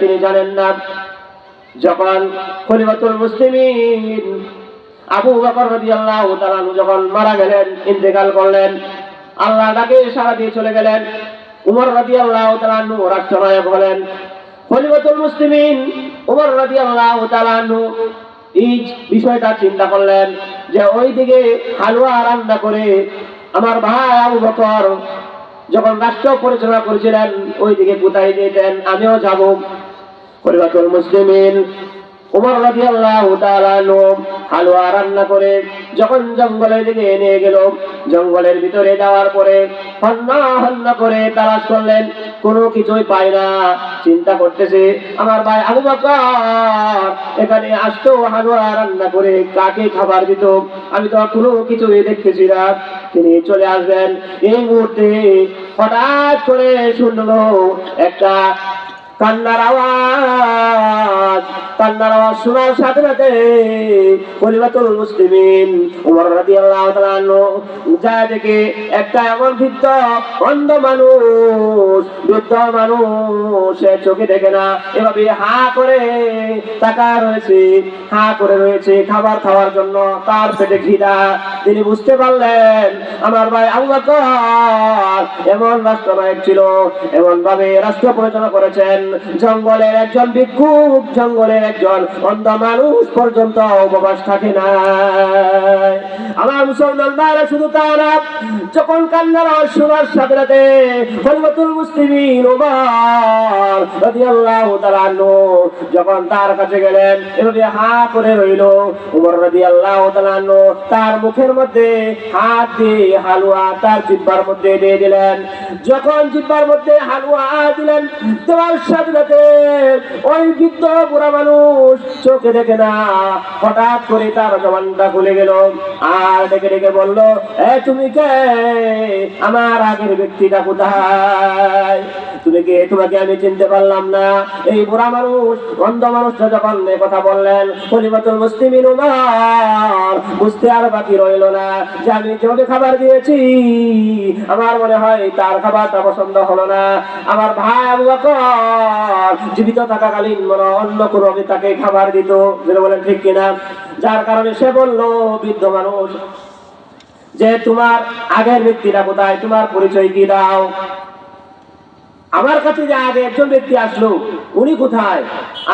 তিনি জানেন না যখন খলিফাতুল মুসলিমিন আবু বকর রাদিয়াল্লাহু তাআলা যখন মারা গেলেন, ইন্তেকাল করলেন, আল্লাহ ডাকে সাড়া দিয়ে চলে গেলেন। উমর রাদিয়াল্লাহু তাআলা রাষ্ট্রনায়ক হলেন। খলিফাতুল মুসলিমিন উমর রাদিয়াল্লাহু তাআলা এই বিষয়টা চিন্তা করলেন যে ওইদিকে হালুয়া রান্না করে আমার ভাই আবু বকর যখন রাষ্ট্র পরিচালনা করেছিলেন ওইদিকে কোথায় যেতেন, আমিও যাব। খলিফাতুল মুসলিমিন উমর রাদিয়াল্লাহু তাআলা হালুয়া রান্না করে যখন জঙ্গলের দিকে নিয়ে গেল, জঙ্গলের ভিতরে যাওয়ার পরে হন্না করে তালাশ করলেন, কোনো কিছুই পায় না। চিন্তা করতেছে আমার ভাই আবু বকর এখানে আসতো হালুয়া রান্না করে কাকে খাবার দিত, আমি তো কোনো কিছুই দেখতেছি না। তিনি চলে আসবেন। এই মুহূর্তে হঠাৎ করে শুনলো একটা কান্নার আওয়াজ শোনার সাথে সাথে খলিফাতুল মুসলিমিন উমর রাদিয়াল্লাহু তাআলা যা দেখে একটা এমন বৃদ্ধ অন্ধ মানুষ সে চোখে দেখে না, এভাবে হা করে তাকায় রয়েছে খাবার খাওয়ার জন্য, তার পেটে খিদা। তিনি বুঝতে পারলেন আমার ভাই আবু বকর এমন রাষ্ট্রনায়ক ছিল, এমন ভাবে রাষ্ট্র পরিচালনা করেছেন, জঙ্গলের একজন ভিক্ষুক, জঙ্গলের একজন অন্ধ মানুষ পর্যন্ত উপবাস থাকে না। আমার মুসলমান ভাইরা শুধু তা না, যখন কান্নার শোনার সাথে সাথে খলিফাতুল মুসলিমিন উমর রাদিয়াল্লাহু তাআলা যখন তার কাছে গেলেন, এভাবে হা করে রইল। উমর রাদিয়াল্লাহু তাআলা তার মুখের মধ্যে হাত দিয়ে হালুয়া তার জিহ্বার মধ্যে দিয়ে দিলেন। যখন জিহ্বার মধ্যে হালুয়া দিলেন, দেওয়ার সাথে সাথে ওই বৃদ্ধ বুড়া মানুষ চোখে দেখে না, হঠাৎ করে তার জবানটা খুলে গেল আর ডেকে ডেকে বলল, তুমি কে? আমার আগের ব্যক্তিটা কোথায়? তুমি কে? তোমাকে আমি চিনতে পারলাম না। এই বুড়া মানুষ অন্ধ মানুষটা যখন কথা বললেন, খলিফাতুল মুসলিমিন উমর বুঝতে আর বাকি রইল না যে আমি যেভাবে খাবার দিয়েছি আমার মনে হয় তার খাবারটা পছন্দ হলো না। আমার ভাই আবু বকর জীবিত থাকাকালীন অন্য কোনো তাকে খাবার দিত, বলেন ঠিক কিনা? যার কারণে সে বলল, বৃদ্ধ মানুষ, যে তোমার আগের ব্যক্তিটা কোথায়, তোমার পরিচয় কি দাও। আমার কাছে যে আগে একজন ব্যক্তি আসলো উনি কোথায়,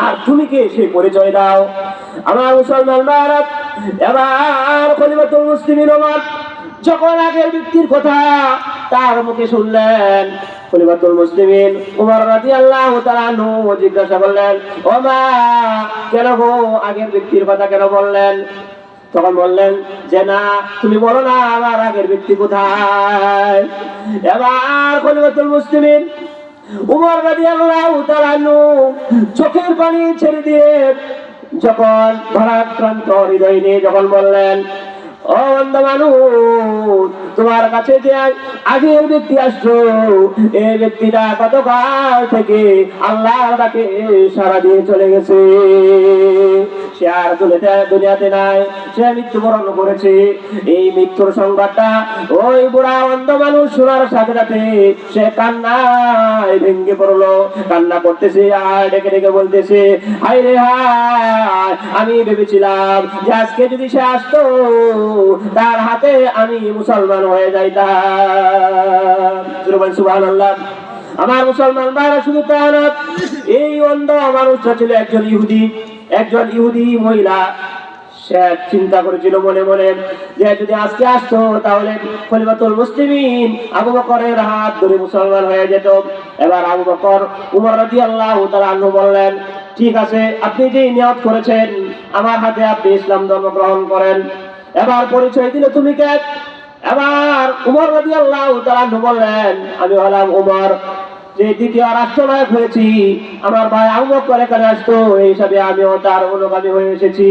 আর তুমি কে, সেই পরিচয় দাও। আমার মুসলমান ভাইরা, এবার খলিফাতুল মুসলিমিন উমর যখন আগের ব্যক্তির কথা তার মুখে শুনলেন, খলিফাতুল মুসলিমিন উমর রাদিয়াল্লাহু তাআলা জিজ্ঞাসা করলেন, ও মা, কেন গো আগের ব্যক্তির কথা কেন বললেন? তখন বললেন যে না, তুমি বলো না আমার আগের ব্যক্তি কোথায়। এবার খলিফাতুল মুসলিমিন উমর রাদিয়াল্লাহু তাআলা চোখের পানি ছেড়ে দিয়ে যখন ভারাক্রান্ত হৃদয় নিয়ে যখন বললেন, ও অন্ধ মানুষ, তোমার কাছে যে আগের ব্যক্তি আসছো, এই ব্যক্তিটা গতকাল থেকে আল্লাহর ডাকে সাড়া দিয়ে চলে গেছে। সে আর দুনিয়াতে নাই, সে মৃত্যুবরণ করেছে। এই মৃত্যুর সংবাদটা ওই বুড়া অন্ধ মানুষ শোনার সাথে সাথে সে কান্নায় ভেঙে পড়লো, কান্না করতেছে আর ডেকে ডেকে বলতেছে, হায় রে হায়, আমি ভেবেছিলাম যে আজকে যদি সে আসতো তার হাতে আমি মুসলমান হয়ে যাইতাম। সুবহানাল্লাহ। আমার মুসলমান ভাইরা শুধু তা না, এই অন্ধ মানুষটা ছিল একজন ইহুদি মহিলা। সে চিন্তা করেছিল মনে মনে যে যদি আজকে আসতো তাহলে খলিফাতুল মুসলিমিন আবু বকরের হাত ধরে মুসলমান হয়ে যেত। এবার আবু বকর উমর রাদিয়াল্লাহু তাআলা বললেন, ঠিক আছে, আপনি যে নিয়ত করেছেন আমার হাতে আপনি ইসলাম ধর্ম গ্রহণ করেন। এবার পরিচয় দিল, তুমি কে? এবার উমর রাদিয়াল্লাহু তাআলা বললেন, আমি হলাম উমর, যে দ্বিতীয় রাষ্ট্রনায়ক হয়েছি। আমার ভাই আবু বকর এখানে আসতো, এই হিসাবে আমিও তার অনুগামী হয়ে এসেছি।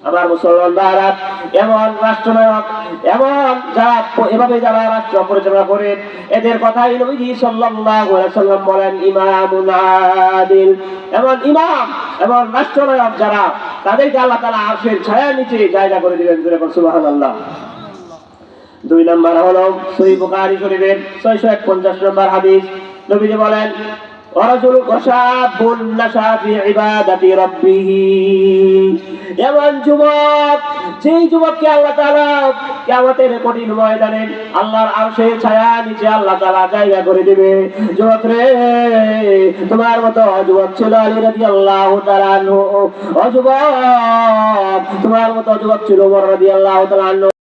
আমার মুসলমান ভাইরা, এমন রাষ্ট্রনায়ক, এভাবে যারা রাষ্ট্র পরিচালনা করে, এদের কথাই নবীজি সাল্লাল্লাহু আলাইহি ওয়াসাল্লাম বলেন ইমামুন আদিল। এমন রাষ্ট্রনায়ক যারা, তাদেরকে আল্লাহ তাআলা আরশের ছায়ার নিচে জায়গা করে দিবেন। সুবহানাল্লাহ। 2 নম্বর হলো সহিহ বুখারী শরীফের 651 নম্বর হাদিস। নবীজি বলেন, ওয়ারাজুল ওয়াশাবুন নাশা ফি ইবাদাতি রাব্বিহি। এমন যুবক, যেই যুবককে আল্লাহ তাআলা কিয়ামতের কঠিন ময়দানে আল্লাহর আরশের ছায়া নিচে আল্লাহ তাআলা জায়গা করে দিবে। যুবক রে, তোমার মতো যুবক ছিল আলী রাদিয়াল্লাহু তাআলা আনহু। ও যুবক, তোমার মতো যুবক ছিল ওমর রাদিয়াল্লাহু তাআলা আনহু।